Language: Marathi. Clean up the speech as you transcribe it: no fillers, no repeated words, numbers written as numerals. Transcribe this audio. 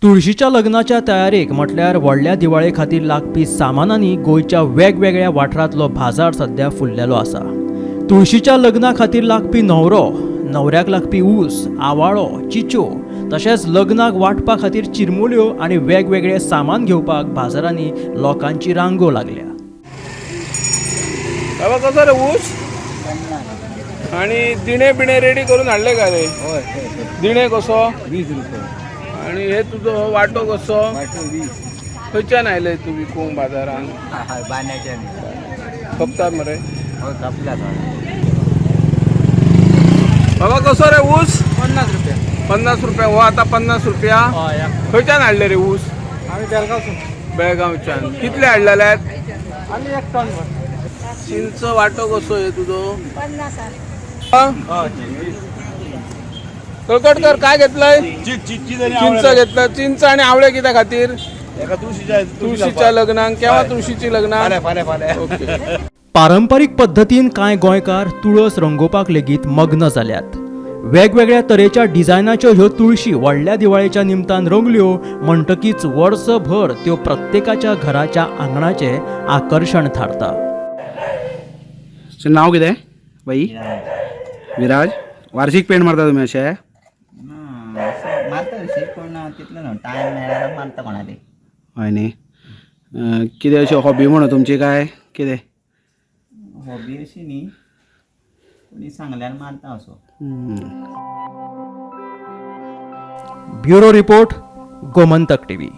तुळशीच्या लग्नाच्या तयारेक म्हटल्यार व्हडल्या दिवाळे खातीर लागपी सामानांनी गोंयच्या वेगवेगळ्या वाठारांतलो बाजार सध्या फुल्लेलो आसा. तुळशीच्या लग्ना खातीर लागपी न्हवरो, न्हवऱ्याक लागपी ऊस, आवाळो, चिचो तशेंच लग्नाक वांटपा खातीर चिरमुल्यो आनी वेगवेगळे सामान घेवपाक बाजारांनी लोकांची रांगो लागल्या. बाबा कसो रे ऊस आणि दिणे बिणे रेडी करून हाडले का रे? दिणे कसो? 20 रुपये. आणि हे तुझो वाटो कसो? वाटो 20. खंयच्यान आयले तू विकूंक बाजारान? बांद्याच्यान. खपतात मरे? हो कापला. बाबा कसो रे ऊस? 50 रुपये. 50 रुपया. हो आता 50 रुपया. खंयच्यान हाडले रे ऊस? आम्ही बेळगावसून. बेळगांवच्यान. कितले हाडलेले आहेत? आम्ही 1 टन. चिंच वाटो कसो आहे तुझो? 50. कळकटकर काय घेतलंय? चिंच घेतलं. चिंच आणि आवळे कित्या खातीर? तुळशीच्या लग्नाक. केव्हा तुळशीची लग्नाक? ओके. पारंपारीक पद्धतीन कांय गोंयकार तुळस रंगोवपाक लेगीत मग्न जाल्यात. वेगवेगळ्या तरेच्या डिझायनाच्यो ह्यो तुळशी व्हडल्या दिवाळेच्या निमतान रंगल्यो म्हणटकीच वर्सभर त्यो प्रत्येकाच्या घराच्या आंगणाचे आकर्शण थारता. नाव कितें बाई? विराज. वार्षिक पेंट मारता तुमी अशें? मारता तशी पण तितलं न्हू. टायम मेळ्यार मारता कोणाली. हय न्ही. कितें अशी हॉबी म्हणून तुमची काय कितें? हॉबी अशी न्ही, कोणी सांगल्यार मारता असो. Bureau report, Gomantak TV.